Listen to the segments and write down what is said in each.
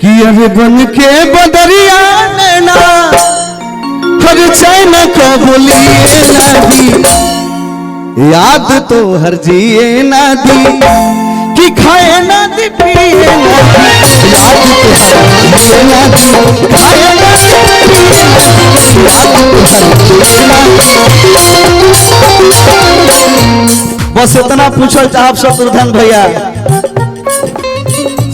कि अरे बन के बदरिया नैना हर चैन को बोलिए ना दी, याद तो हर जिए ना दी, कि खाए ना दी पिए ना दी, याद तो हर जिए ना दी, खाए ना दी पिए ना दी, याद तो हर जिए ना दी। बस इतना पूछल चाहब शत्रुघ्न भैया,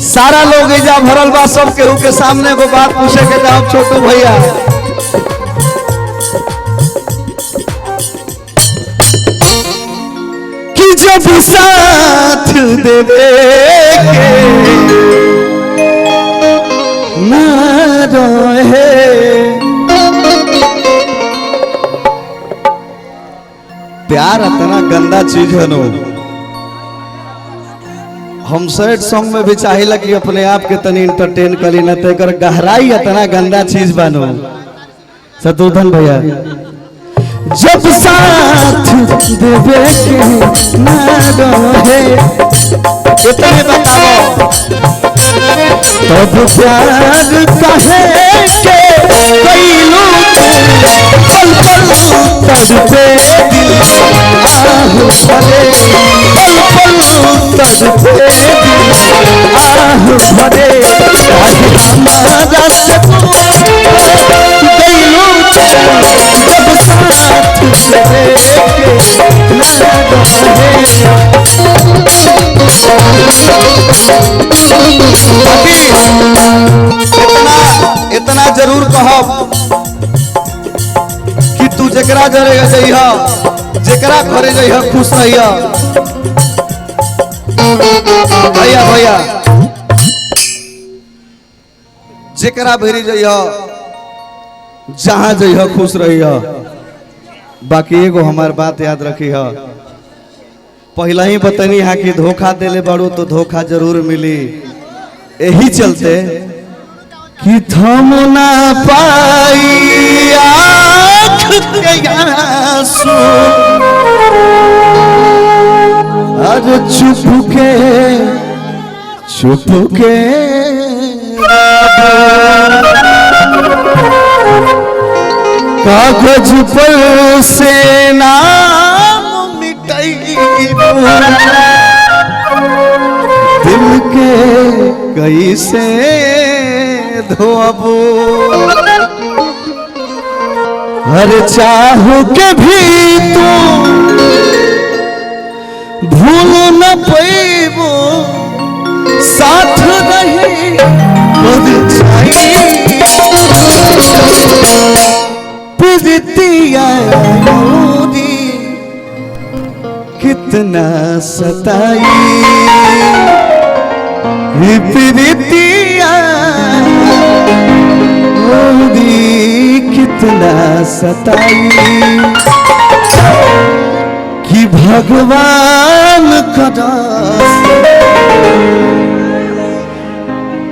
सारा लोग एजा भरल बा, सब केहू के सामने को बात पूछे के चाहब छोटू भैया। कि जब साथ देवे के ना रहे, प्यार इतना गंदा चीज है नो। हम सैड सॉन्ग में भी चाहिए कि अपने आप के तनी इंटरटेन करी, न तो एकर गहराई इतना गंदा चीज बनो। शत्रुघ्न भैया जब साथ देवे के ना रहे, इतने बताओ तब प्यार कहे के कैलू पल पल तड़पे दिल आहू भरे, पल पल तड़पे दिल आहू भरे, आज हमारा से कैलू जब साथ देवे के ना रहे। इतना जरूर कहब कि तू जकरा जरे जइह, जकरा घरे जइह खुश रहिया। भैया भैया जकरा भेरी जइह, जहां जइह खुश रहिया। बाकी एगो हमार बात याद रखी है, पहला ही बतनी है कि धोखा देले बड़ो तो धोखा जरूर मिली। यही चलते कि थम ना पाई आँख के आंसू, आज चुप के कागज पर से नाम मिटाइबो, दिल के कैसे धोबो, हर चाहू के भी तू भूल न पैबो, साथ नहीं प्रीतिया कितना सताई, प्रीतिया कितना सताई, कि भगवान का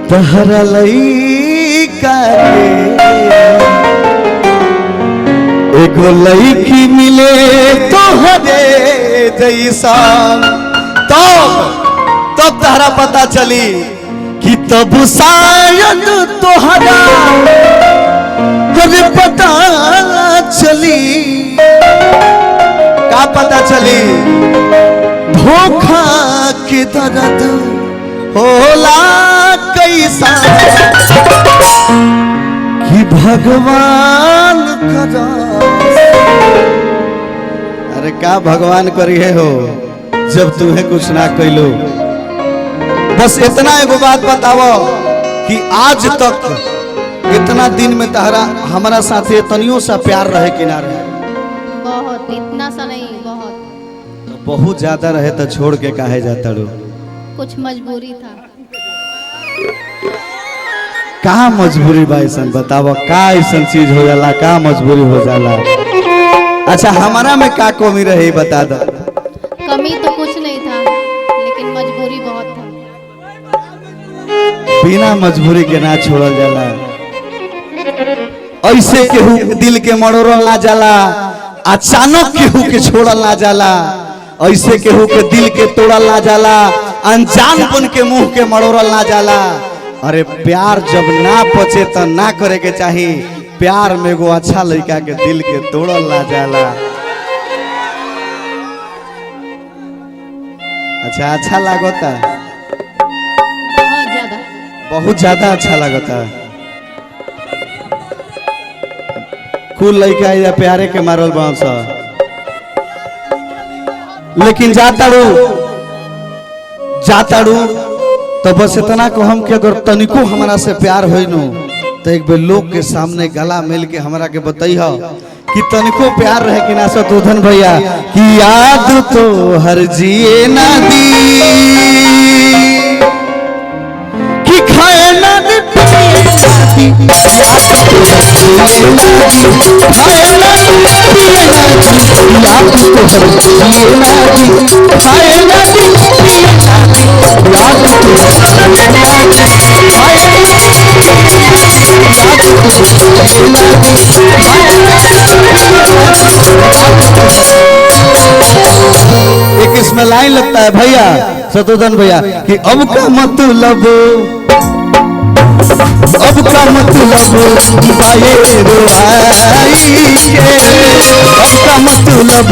तहरा लइका एगो लइकी मिले तोहरे जैसा, तब तहरा पता चली कि तब शायद तोहरा पता चली। का पता चली? धोखा के दर्द होला कैसा, कि भगवान करा। अरे का भगवान करिए हो जब तुम्हें कुछ ना कैलो। बस इतना एगो बात बताओ कि आज तक इतना दिन में तहरा हमारा साथे तनियों सा प्यार रहे कि ना रहे? बहुत, इतना सा नहीं, बहुत। तो बहुत ज्यादा रहे तो छोड़ के काहे जाता रो? कुछ मजबूरी था। का मजबूरी बा ऐसा बताओ, का ऐसा चीज हो जाला, का मजबूरी हो जाला? अच्छा हमारा में का कमी रही बता दो। कमी तो कुछ नहीं था, लेकिन मजबूरी बहुत था। बिना मजबूरी के ना छोड़ल जाला, ऐसे केहू दिल के मरोड़ल ना जाला, अचानक केहू के छोड़ल ना जाला, ऐसे केहू के दिल के तोड़ल ना जाला, अनजान बन के मुंह के मरोड़ल ना जाला। अरे प्यार जब ना पचे तो ना करे के चाही। प्यार में एगो अच्छा लड़का के दिल के तोड़ल ना जाला। अच्छा लागता, बहुत ज्यादा। बहुत ज्यादा अच्छा लगता। कुल लड़का या प्यारे के मारल बांस, लेकिन जाताड़ू तो बस इतना को हम कि अगर तनिको हमारा से प्यार होई नु तो एक बेर लोग के सामने गला मिल के हमरा के बताई हो कि तनिको प्यार रहे कि ना। शत्रुघ्न भैया कि याद तो हर जिए ना दी कि खाए ना दी याद तो हर जिए ना दी खाए ना दी याद तो हर जिए ना दी खाए ना दी याद तो एक इसमें लाइन लगता है भैया शत्रुघ्न भैया कि अब का मतलब भाई रोहाई के, अब का मतलब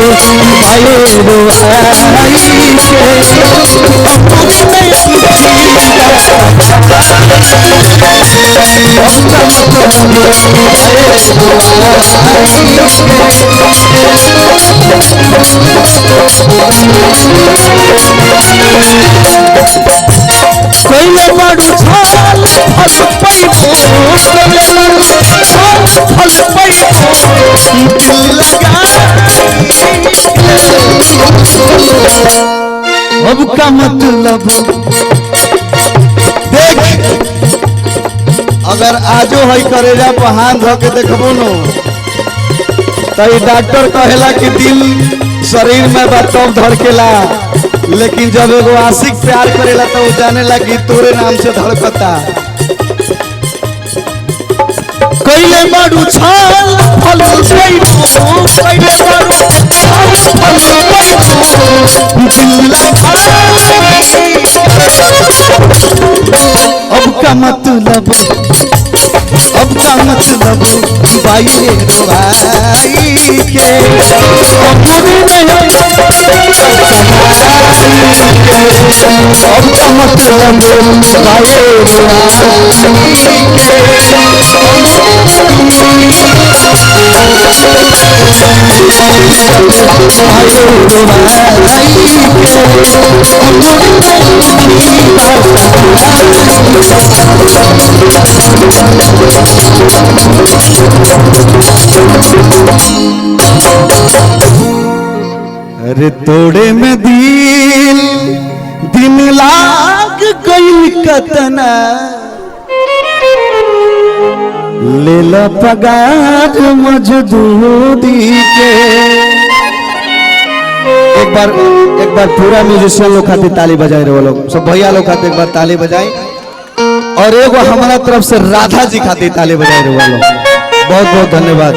भाई रोहाई के, कोई बाड़ू छाल फल पैबो फल पैबो दिल लगा। अब का मतलब देख, अगर आजो है करेजा पर हाथ धो के देखबो नो तो डॉक्टर कहेला कि दिल शरीर में बा तब धड़केला, लेकिन जब एगो आशिक प्यार करेला तो वो जाने लगी तोरे नाम से धड़कता। कइले बाड़ू छाल फल पैबो कइले बाड़ू छाल फल पैबो दिल लगा। अब का मतलब भाई रोहाई के, अब का मतलब भाई अरे तोड़े में दिन लाग गई कतना ले ला पगार मजदूरी के। एक बार पूरा म्यूजिशियन लोग खातिर ताली बजाए रहे लोग सब भैया लोग खातिर एक बार ताली बजाए, और एगो हमारा तरफ से राधा जी खातिर ताली बजाए रहे लोग। बहुत बहुत धन्यवाद।